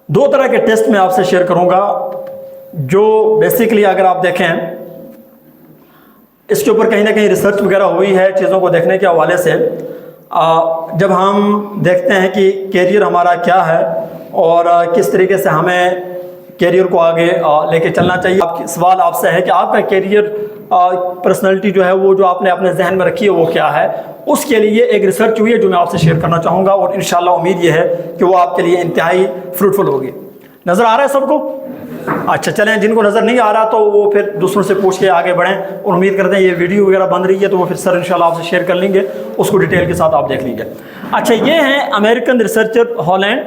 دو طرح کے ٹیسٹ میں آپ سے شیئر کروں گا جو بیسیکلی اگر آپ دیکھیں اس کے اوپر کہیں نہ کہیں ریسرچ وغیرہ ہوئی ہے چیزوں کو دیکھنے کے حوالے سے. جب ہم دیکھتے ہیں کہ کیریئر ہمارا کیا ہے اور کس طریقے سے ہمیں کیریئر کو آگے لے کے چلنا چاہیے. سوال آپ سے ہے کہ آپ کا کیریئر پرسنالٹی جو ہے وہ جو آپ نے اپنے ذہن میں رکھی ہے وہ کیا ہے. اس کے لیے ایک ریسرچ ہوئی ہے جو میں آپ سے شیئر کرنا چاہوں گا اور انشاءاللہ امید یہ ہے کہ وہ آپ کے لیے انتہائی فروٹفل ہوگی. نظر آ رہا ہے سب کو؟ اچھا چلیں، جن کو نظر نہیں آ رہا تو وہ پھر دوسروں سے پوچھ کے آگے بڑھیں، اور امید کرتے ہیں یہ ویڈیو وغیرہ بن رہی ہے تو وہ پھر سر انشاءاللہ آپ سے شیئر کر لیں گے، اس کو ڈیٹیل کے ساتھ آپ دیکھ لیں گے. اچھا، یہ ہیں امریکن ریسرچر ہالینڈ.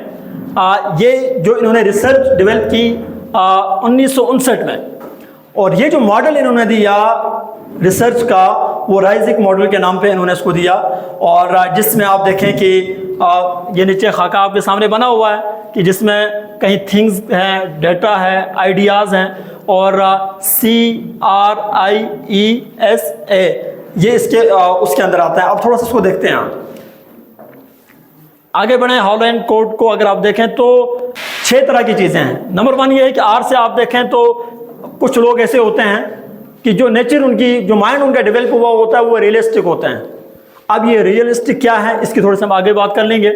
یہ جو انہوں نے ریسرچ ڈیولپ کی 1959 میں، اور یہ جو ماڈل انہوں نے دیا ریسرچ کا وہ رائزک ماڈل کے نام پہ انہوں نے اس کو دیا، اور جس میں آپ دیکھیں کہ یہ نیچے خاکہ آپ کے سامنے بنا ہوا ہے کہ جس میں کہیں تھنگز ہیں، ڈیٹا ہے، آئیڈیاز ہیں، اور CRIESA یہ اس کے اندر آتا ہے. اب تھوڑا سا اس کو دیکھتے ہیں، آگے بڑھیں. ہالینڈ کوڈ کو اگر آپ دیکھیں تو 6 طرح کی چیزیں ہیں. نمبر 1 یہ ہے کہ R سے آپ دیکھیں تو کچھ لوگ ایسے ہوتے ہیں کہ جو نیچر ان کی جو مائنڈ ان کا ڈیولپ ہوا ہوتا ہے وہ ریئلسٹک ہوتے ہیں. اب یہ ریئلسٹک کیا ہے اس کی تھوڑے سے ہم آگے بات کر لیں گے.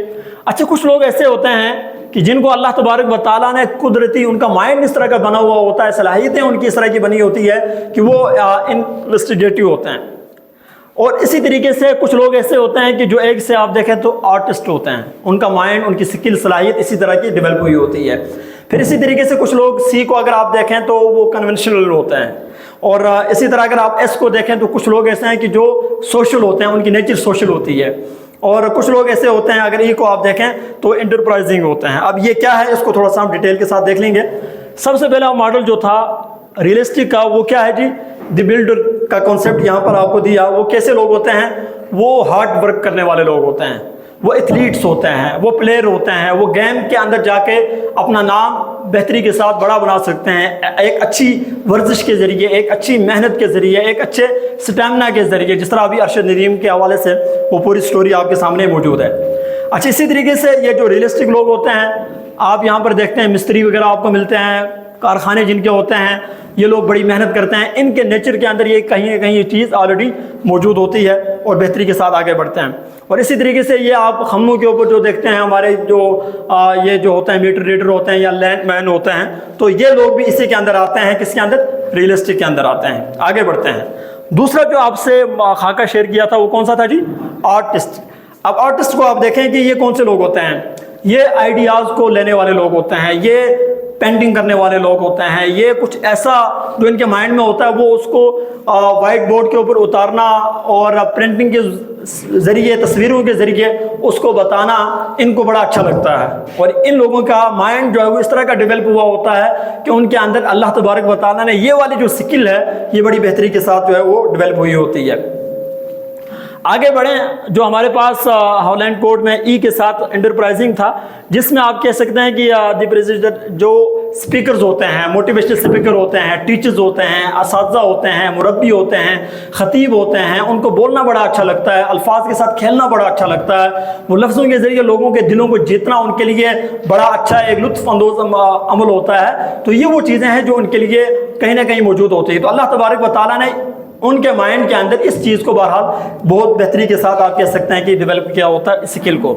اچھا، کچھ لوگ ایسے ہوتے ہیں کہ جن کو اللہ تبارک و تعالیٰ نے قدرتی ان کا مائنڈ اس طرح کا بنا ہوا ہوتا ہے، صلاحیتیں ان کی اس طرح کی بنی ہوتی ہے کہ وہ انویسٹیگیٹو ہوتے ہیں. اور اسی طریقے سے کچھ لوگ ایسے ہوتے ہیں کہ جو ایک سے آپ دیکھیں تو آرٹسٹ ہوتے ہیں، ان کا مائنڈ ان کی سکل صلاحیت اسی طرح کی ڈیولپ ہوئی ہوتی ہے. پھر اسی طریقے سے کچھ لوگ C کو اگر آپ دیکھیں تو وہ کنونشنل ہوتے ہیں، اور اسی طرح اگر آپ S کو دیکھیں تو کچھ لوگ ایسے ہیں کہ جو سوشل ہوتے ہیں، ان کی نیچر سوشل ہوتی ہے. اور کچھ لوگ ایسے ہوتے ہیں اگر E کو آپ دیکھیں تو انٹرپرائزنگ ہوتے ہیں. اب یہ کیا ہے اس کو تھوڑا سا ہم ڈیٹیل کے ساتھ دیکھ لیں گے. سب سے پہلا ماڈل جو تھا ریئلسٹک کا وہ کیا ہے جی؟ دی بلڈر کا کانسیپٹ یہاں پر آپ کو دیا. وہ کیسے لوگ ہوتے ہیں؟ وہ ہارڈ ورک کرنے والے لوگ ہوتے ہیں، وہ ایتھلیٹس ہوتے ہیں، وہ پلیئر ہوتے ہیں، وہ گیم کے اندر جا کے اپنا نام بہتری کے ساتھ بڑا بنا سکتے ہیں ایک اچھی ورزش کے ذریعے، ایک اچھی محنت کے ذریعے، ایک اچھے سٹیمنا کے ذریعے، جس طرح ابھی ارشد ندیم کے حوالے سے وہ پوری سٹوری آپ کے سامنے موجود ہے. اچھا، اسی طریقے سے یہ جو ریئلسٹک لوگ ہوتے ہیں آپ یہاں پر دیکھتے ہیں مستری وغیرہ آپ کو ملتے ہیں، کارخانے جن کے ہوتے ہیں، یہ لوگ بڑی محنت کرتے ہیں. ان کے نیچر کے اندر یہ کہیں نہ کہیں یہ چیز آلریڈی موجود ہوتی ہے اور بہتری کے ساتھ آگے بڑھتے ہیں. اور اسی طریقے سے یہ آپ خموں کے اوپر جو دیکھتے ہیں ہمارے جو یہ جو ہوتے ہیں میٹر ریڈر ہوتے ہیں یا لینڈ مین ہوتے ہیں، تو یہ لوگ بھی اسی کے اندر آتے ہیں. کس کے اندر؟ ریئلسٹک کے اندر آتے ہیں. آگے بڑھتے ہیں. دوسرا جو آپ سے خاکہ شیئر کیا تھا وہ کون سا تھا جی؟ آرٹسٹ. اب آرٹسٹ کو آپ دیکھیں کہ یہ کون سے لوگ ہوتے ہیں؟ یہ آئیڈیاز کو لینے والے لوگ ہوتے ہیں، یہ پینٹنگ کرنے والے لوگ ہوتے ہیں، یہ کچھ ایسا جو ان کے مائنڈ میں ہوتا ہے وہ اس کو وائٹ بورڈ کے اوپر اتارنا اور پرنٹنگ کے ذریعے، تصویروں کے ذریعے اس کو بتانا ان کو بڑا اچھا لگتا ہے. اور ان لوگوں کا مائنڈ جو ہے وہ اس طرح کا ڈیولپ ہوا ہوتا ہے کہ ان کے اندر اللہ تبارک و تعالیٰ نے یہ والی جو سکل ہے یہ بڑی بہتری کے ساتھ جو ہے وہ ڈیولپ ہوئی ہوتی ہے. آگے بڑھیں. جو ہمارے پاس ہالینڈ کوڈ میں E کے ساتھ انٹرپرائزنگ تھا، جس میں آپ کہہ سکتے ہیں کہ دی پریزیڈنٹ جو سپیکرز ہوتے ہیں، موٹیویشنل سپیکر ہوتے ہیں، ٹیچرز ہوتے ہیں، اساتذہ ہوتے ہیں، مربی ہوتے ہیں، خطیب ہوتے ہیں، ان کو بولنا بڑا اچھا لگتا ہے، الفاظ کے ساتھ کھیلنا بڑا اچھا لگتا ہے، وہ لفظوں کے ذریعے لوگوں کے دلوں کو جیتنا ان کے لیے بڑا اچھا ایک لطف اندوز عمل ہوتا ہے. تو یہ وہ چیزیں ہیں جو ان کے لیے کہیں نہ کہیں موجود ہوتی ہیں. تو اللہ تبارک و تعالیٰ نے ان کے مائنڈ کے اندر اس چیز کو بہرحال بہت بہتری کے ساتھ آپ کہہ سکتے ہیں کہ ڈیولپ کیا ہوتا ہے اسکل کو.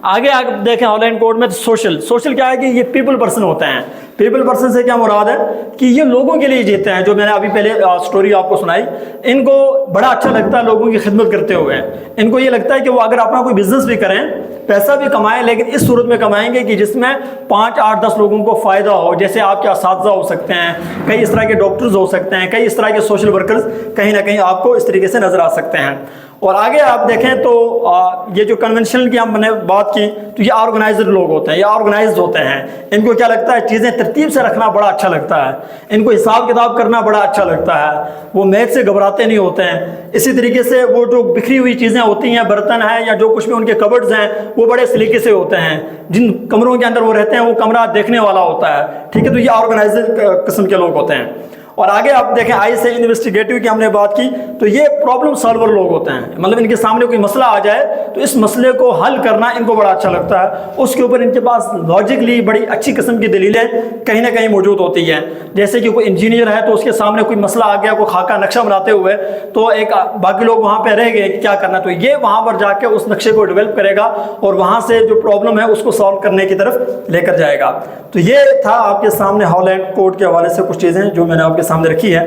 آگے دیکھیں ہالینڈ کوڈ میں سوشل کیا ہے کہ یہ پیپل پرسن ہوتے ہیں. پیپل پرسن سے کیا مراد ہے کہ یہ لوگوں کے لیے جیتے ہیں. جو میں نے ابھی پہلے سٹوری آپ کو سنائی، ان کو بڑا اچھا لگتا ہے لوگوں کی خدمت کرتے ہوئے. ان کو یہ لگتا ہے کہ وہ اگر اپنا کوئی بزنس بھی کریں، پیسہ بھی کمائیں، لیکن اس صورت میں کمائیں گے کہ جس میں 5 8 10 لوگوں کو فائدہ ہو. جیسے آپ کے اساتذہ ہو سکتے ہیں، کئی اس طرح کے ڈاکٹرز ہو سکتے ہیں، کئی اس طرح کے سوشل ورکرز کہیں نہ کہیں آپ کو اس طریقے سے نظر آ سکتے ہیں. اور آگے آپ دیکھیں تو یہ جو کنونشنل کی ہم نے بات کی تو یہ آرگنائزر لوگ ہوتے ہیں، یہ آرگنائزڈ ہوتے ہیں. ان کو کیا لگتا ہے؟ چیزیں ترتیب سے رکھنا بڑا اچھا لگتا ہے، ان کو حساب کتاب کرنا بڑا اچھا لگتا ہے، وہ میتھ سے گھبراتے نہیں ہوتے ہیں. اسی طریقے سے وہ جو بکھری ہوئی چیزیں ہوتی ہیں، برتن ہیں یا جو کچھ بھی ان کے کبرڈز ہیں، وہ بڑے سلیقے سے ہوتے ہیں. جن کمروں کے اندر وہ رہتے ہیں وہ کمرہ دیکھنے والا ہوتا ہے. ٹھیک ہے، تو یہ آرگنائزر قسم کے لوگ ہوتے ہیں. اور آگے آپ دیکھیں آئی سے انویسٹیگیٹو کی ہم نے بات کی، تو یہ پرابلم سالور لوگ ہوتے ہیں، مطلب ان کے سامنے کوئی مسئلہ آ جائے تو اس مسئلے کو حل کرنا ان کو بڑا اچھا لگتا ہے، اس کے اوپر ان کے پاس لاجکلی بڑی اچھی قسم کی دلیلیں کہیں نہ کہیں موجود ہوتی ہیں۔ جیسے کہ کوئی انجینئر ہے تو اس کے سامنے کوئی مسئلہ آ گیا، کوئی خاکہ نقشہ بناتے ہوئے، تو ایک باقی لوگ وہاں پہ رہ گئے کہ کیا کرنا، تو یہ وہاں پر جا کے اس نقشے کو ڈیولپ کرے گا اور وہاں سے جو پرابلم ہے اس کو سالو کرنے کی طرف لے کر جائے گا۔ تو یہ تھا آپ کے سامنے ہالینڈ کوڈ کے حوالے سے کچھ چیزیں جو میں نے آپ کے سامنے رکھی ہے۔